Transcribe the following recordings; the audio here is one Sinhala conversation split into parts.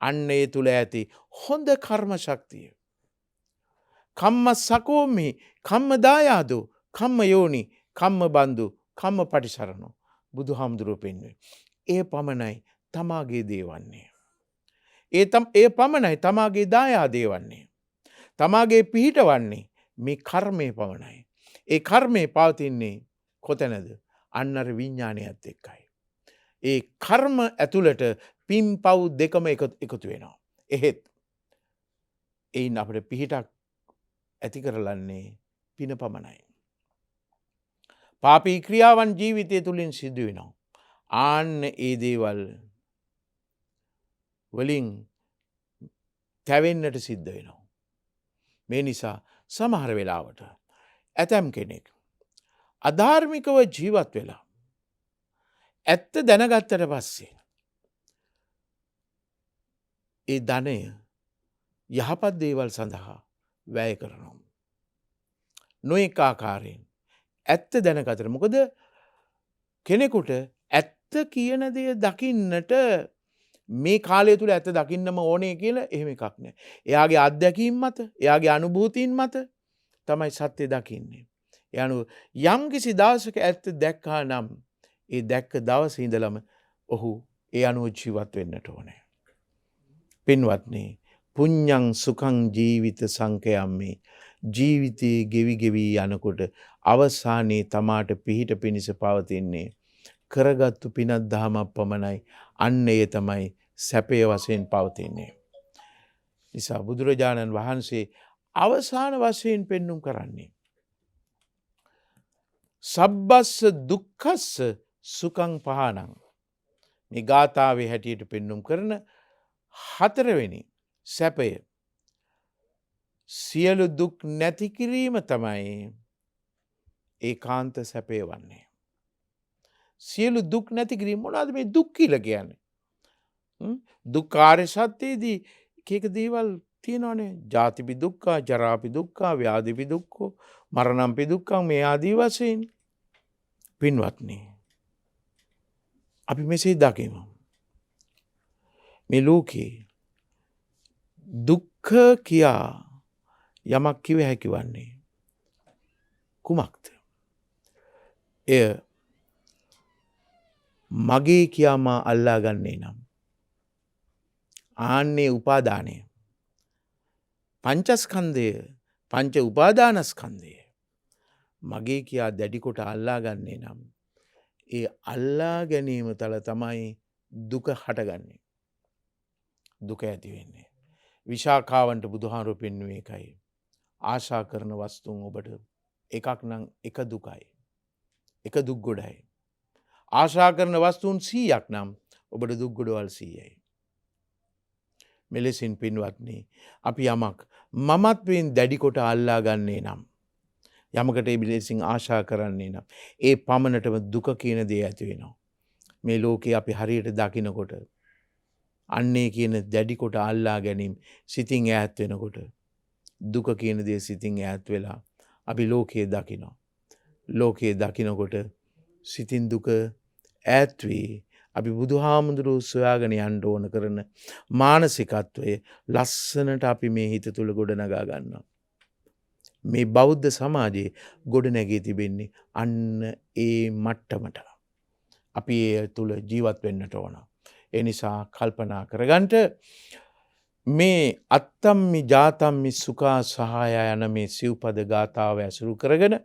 අන්න ඒ තුල ඇති හොඳ කර්ම ශක්තිය. කම්ම සකෝමි කම්ම දායාදෝ කම්ම යෝනි කම්ම බන්දු කම්ම පටිසරණෝ බුදුහාමුදුරුව පෙන්වුවේ. ඒ පමණයි තමාගේ දේවන්නේ. ඒ පමණයි තමාගේ දායාදේ වන්නේ. තමාගේ පිහිටවන්නේ මේ කර්මය පමණයි. ඒ කර්මය පවතින්නේ කොතැනද? අන්න අර විඥානයත් එක්කයි. ඒ කර්ම ඇතුළට පින් පව් දෙකම එකතු වෙනවා. එහෙත් එයින් අපිට පිහිටක් ඇති කරලන්නේ පින පමණයි. පාපී ක්‍රියාවන් ජීවිතය තුළින් සිදු වෙනවා. ආන්න ඒ දේවල් වලින් තැවෙන්නට සිද්ධ වෙනවා. මේ නිසා සමහර වෙලාවට ඇතැම් කෙනෙක් අධාර්මිකව ජීවත් වෙලා ඇත්ත දැනගත්තට පස්සේ ඒ ධනය යහපත් දේවල් සඳහා වැය කරනවා. නොඑක ආකාරයෙන් ඇත්ත දැනගතට මොකද කෙනෙකුට ඇත්ත කියන දේ දකින්නට මේ කාලය තුළ ඇත්ත දකින්නම ඕනේ කියලා එහෙම එකක් නැහැ. එයාගේ අත්දැකීම් මත, එයාගේ අනුභූතීන් මත තමයි සත්‍ය දකින්නේ. ඒ අනුව යම්කිසි දවසක ඇත්ත දැක්කා නම් ඒ දැක්ක දවසේ ඉඳලම ඔහු ඒ අනුව ජීවත් වෙන්නට ඕනේ. පින්වත්නි, පුඤ්ඤං සුඛං ජීවිත සංකයම්මේ ජීවිතේ ගෙවි ගෙවි යනකොට අවසානයේ තමාට පිහිට පිනිස පවතින්නේ කරගත්තු පිනක් දහමක් පමණයි. අන්න ඒ තමයි සැපය වශයෙන් පවතින්නේ. නිසා බුදුරජාණන් වහන්සේ අවසාන වශයෙන් පෙන්눔 කරන්නේ සබ්බස්ස දුක්ඛස්ස සුඛං පහනං. මේ ගාථාවේ හැටියට පෙන්눔 කරන හතරවෙනි සැපය සියලු දුක් නැති කිරීම තමයි ඒකාන්ත සැපය වන්නේ. සියලු දුක් නැති කිරීම මොනවාද මේ දුක් කියලා කියන්නේ? දුක්ඛාරය සත්‍යයේදී එක දේවල් තියෙනවානේ. ජාතිපි දුක්ඛ, ජරාපි දුක්ඛ, ව්‍යාධිපි දුක්ඛ, මරණම්පි දුක්ඛ මේ ආදී වශයෙන්. පින්වත්නි, අපි මෙසේ දකිමු. මේ ලෝකේ දුක්ඛ කියා යමක් කිව හැකි වන්නේ කුමක්ද? එය මගේ කියා මා අල්ලා ගන්නේ නම් ආන්නේ උපාදානය. පංචස්කන්ධය, පංච උපාදානස්කන්ධය මගේ කියා දැඩි කොට අල්ලා ගන්නේ නම් ඒ අල්ලා ගැනීම තල තමයි දුක හටගන්නේ. දුක ඇති වෙන්නේ. විශාඛාවන්ට බුදුහාමුදුරුවෝ පෙන්වුවේ ඒකයි. ආශා කරන වස්තුන් ඔබට එකක් නම් එක දුකයි. එක දුක් ගොඩයි. ආශා කරන වස්තුන් 100ක් නම් ඔබට දුක් ගොඩවල් 100යි. මෙලෙසින් පින්වත්නි, අපි යමක් මමත්වයෙන් දැඩි කොට අල්ලා ගන්නේ නම්, යමකට ඒ මෙලෙසින් ආශා කරන්නේ නම්, ඒ පමණටම දුක කියන දේ ඇති වෙනවා. මේ ලෝකේ අපි හරියට දකිනකොට අන්නේ කියන දැඩි කොට අල්ලා ගැනීම සිතින් ඈත් වෙනකොට දුක කියන දේ සිතින් ඈත් වෙලා අපි ලෝකයේ දකිනවා. ලෝකයේ දකිනකොට සිතින් දුක ඈත් වී අපි බුදුහාමුදුරුවෝ සොයාගෙන යන්න ඕන කරන මානසිකත්වය ලස්සනට අපි මේ හිත තුල ගොඩනගා ගන්නවා. මේ බෞද්ධ සමාජයේ ගොඩනැගී තිබෙන්නේ අන්න ඒ මට්ටමට. අපි ඒ තුල ජීවත් වෙන්නට ඕන. ඒ නිසා කල්පනා කරගන්නට මේ අත්තම්මි ජාතම්මි සුඛා සහාය යන මේ සිව්පද ගාථාව ඇසුරු කරගෙන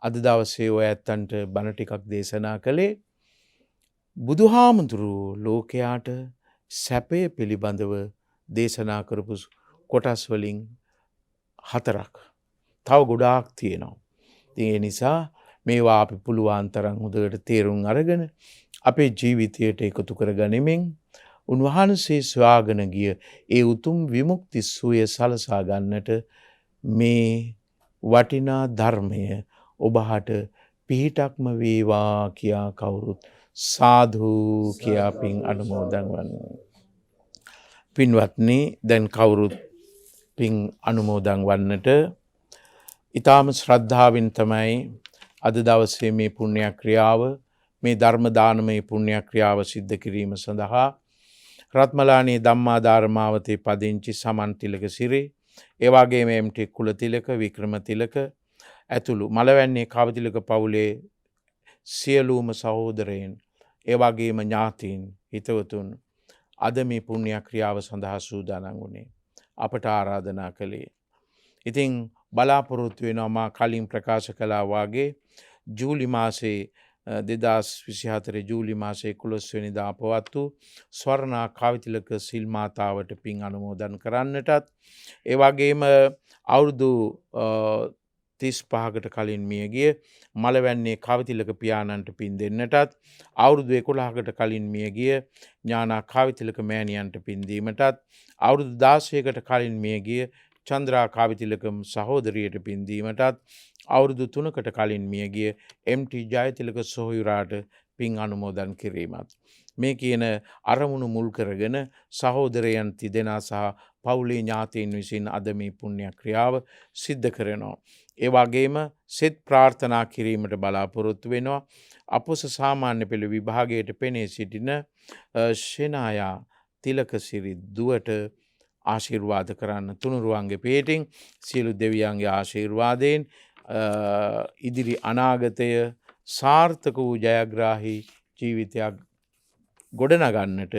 අද දවසේ ඔය ඇත්තන්ට බණ ටිකක් දේශනා කළේ බුදුහාමුදුරුවෝ ලෝකයාට සැපය පිළිබඳව දේශනා කරපු කොටස් වලින් 4ක්. තව ගොඩාක් තියෙනවා. ඒ නිසා මේවා අපි පුළුවන් තරම් හොඳට තේරුම් අරගෙන අපේ ජීවිතයට එකතු කරගනිමින් උන්වහන්සේ සොයාගෙන ගිය ඒ උතුම් විමුක්ති සුවය සලසා ගන්නට මේ වටිනා ධර්මය ඔබහට පිහිටක්ම වේවා කියා කවුරුත් සාදු කියා පින් අනුමෝදන් වන්නේ. පින්වත්නි, දැන් කවුරුත් පින් අනුමෝදන් වන්නට ඊටාම ශ්‍රද්ධාවෙන් තමයි අද දවසේ මේ පුණ්‍ය ක්‍රියාව, මේ ධර්ම දානමය පුණ්‍ය ක්‍රියාව සිද්ධ කිරීම සඳහා රත්මලානේ ධම්මාධාරමාවතේ පදිංචි සමන් තිලක සිරි, ඒ වගේම එම්.ටී. කුලතිලක, වික්‍රම තිලක ඇතුළු මලවැන්නේ කවතිලක පවුලේ සියලුම සහෝදරයන්, ඒ වගේම ඥාතීන්, හිතවතුන් අද මේ පුණ්‍ය ක්‍රියාව සඳහා සූදානම් වුණේ. අපට ආරාධනා කළේ. ඉතින් බලාපොරොත්තු වෙනවා මා කලින් ප්‍රකාශ කළා වාගේ ජූලි මාසේ 2024 ජූලි මාසේ 11 වෙනිදා අපවත් වූ ස්වර්ණා කවිතිලක සිල් මාතාවට පින් අනුමෝදන් කරන්නටත්, ඒ වගේම අවුරුදු 35කට කලින් මියගිය මලවැන්නේ කවිතිලක පියාණන්ට පින් දෙන්නටත්, අවුරුදු 11කට කලින් මියගිය ඥානා කවිතිලක මෑණියන්ට පින් දීමටත්, අවුරුදු 16කට කලින් මියගිය චන්ද්‍රා කවිතිලකම් සහෝදරියට පින් දීමටත්, අවුරුදු 3කට කලින් මියගිය එම්.ටී. ජයතිලක සොහොයුරාට පින් අනුමෝදන් කිරීමත්. මේ කියන අරමුණු මුල් කරගෙන සහෝදරයන් තිදෙනා සහ පවුලේ ඥාතීන් විසින් අද මේ පුණ්‍ය ක්‍රියාව සිද්ධ කරනවා. ඒ වගේම සෙත් ප්‍රාර්ථනා කිරීමට බලාපොරොත්තු වෙනවා. අපොස සාමාන්‍ය පෙළ විභාගයට පෙනී සිටින ෂෙනායා තිලකසිරි දුවට ආශිර්වාද කරන්න තුනුරුවන්ගේ පේටින් සියලු දෙවියන්ගේ ආශිර්වාදයෙන් ඉදිරි අනාගතය සාර්ථක වූ ජයග්‍රාහී ජීවිතයක් ගොඩනගන්නට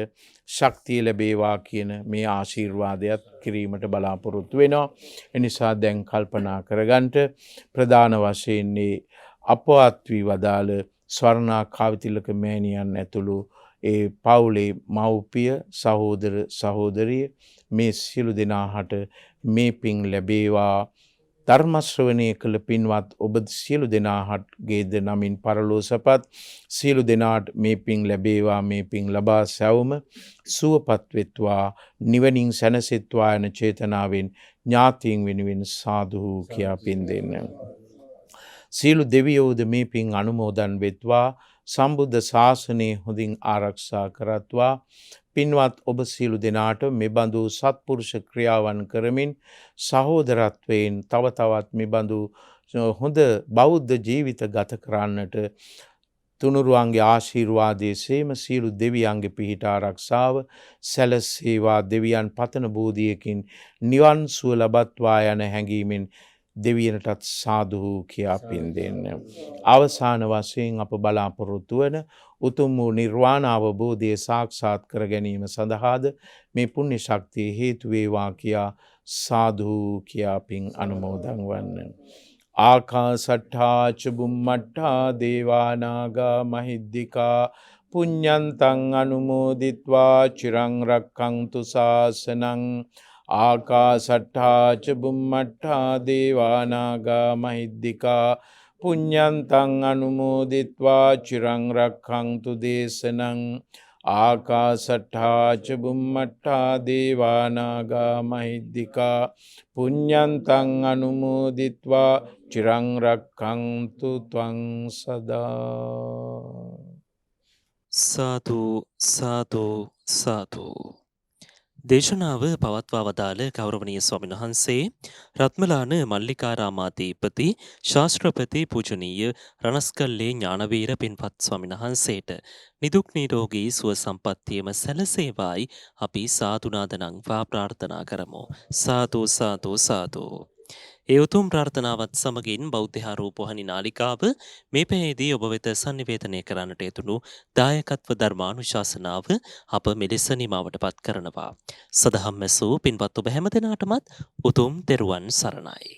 ශක්තිය ලැබේවා කියන මේ ආශිර්වාදයක් කිරීමට බලාපොරොත්තු වෙනවා. එනිසා දැන් කල්පනා කරගන්නට ප්‍රධාන වශයෙන් අපවත් වී වදාළ ස්වර්ණා කවිතිලක මෑණියන් ඇතුළු ඒ පවුලේ මව්පිය, සහෝදර සහෝදරිය මේ සියලු දෙනාට මේ පින් ලැබේවා. ධර්ම ශ්‍රවණය කළ පින්වත් ඔබ සියලු දෙනාටගේද නමින් පරලෝසපත් සියලු දෙනාට මේ පින් ලැබේවා. මේ පින් ලබා සැවම සුවපත් වෙත්වා, නිවනින් සැනසෙත්වා යන චේතනාවෙන් ඥාතීන් වෙනුවෙන් සාදු කියා පින් දෙන්න. සියලු දෙවියෝද මේ පින් අනුමෝදන් වෙත්වා. සම්බුද්ධ ශාසනය හොඳින් ආරක්ෂා කරත්වා. පින්වත් ඔබ සියලු දෙනාට මෙබඳු සත්පුරුෂ ක්‍රියාවන් කරමින් සහෝදරත්වයෙන් තව තවත් මෙබඳු හොඳ බෞද්ධ ජීවිත ගත කරන්නට තුනුරුවන්ගේ ආශිර්වාදයේ සේම සියලු දෙවියන්ගේ පිහිට ආරක්ෂාව සැලසේවා. දෙවියන් පතන බෝධියකින් නිවන් සුව ලබත්වා යන හැඟීමෙන් දෙවියනටත් සාදු කියා පින් දෙන්න. අවසාන වශයෙන් අප බලාපොරොත්තු වන උතුම් වූ නිර්වාණ අවබෝධය සාක්ෂාත් කර ගැනීම සඳහාද මේ පුණ්‍ය ශක්තිය හේතු වේවා කියා සාදු කියා පින් අනුමෝදන් වන්න. ආකාසට්ඨා ච බුම්මට්ඨා දේවා නාග මහිද්దికා පුඤ්ඤන්තං අනුමෝදිත්වා චිරං රක්ඛන්තු ශාසනං. ආකාසට්ඨා ච බුම්මට්ඨා දේවා නාග මහිද්దికා පුඤ්ඤන්තං අනුමෝදිත්වා චිරං රක්ඛන්තු දේශනං. ආකාසට්ඨා ච බුම්මට්ඨා දේවා නාග මහිද්దికා පුඤ්ඤන්තං අනුමෝදිත්වා චිරං රක්ඛන්තු ත්වං සදා. සාදු සාදු සාදු. දේශනාව පවත්වා වදාළ ගෞරවනීය ස්වාමීන් වහන්සේ රත්මලාන මල්ලිකාරාමාධිපති ශාස්ත්‍රපති පූජනීය රණස්කල්ලේ ඥානවීර පින්වත් ස්වාමීන් වහන්සේට නිදුක් නිරෝගී සුව සම්පන්නියම සැලසේවායි අපි සාදුනාදනම් වා ප්‍රාර්ථනා කරමු. සාදු සාදු සාදු. ඒ උතුම් ප්‍රාර්ථනාවත් සමගින් බෞද්ධ ආරෝපෝහණි නාලිකාව මේ පැයේදී ඔබ වෙත sannivedanaya කරන්නට යෙදුණු දායකත්ව ධර්මානුශාසනාව අප මෙලෙස නිමවටපත් කරනවා. සදහම් මැසූ පින්වත් ඔබ හැම දෙනාටමත් උතුම් තෙරුවන් සරණයි.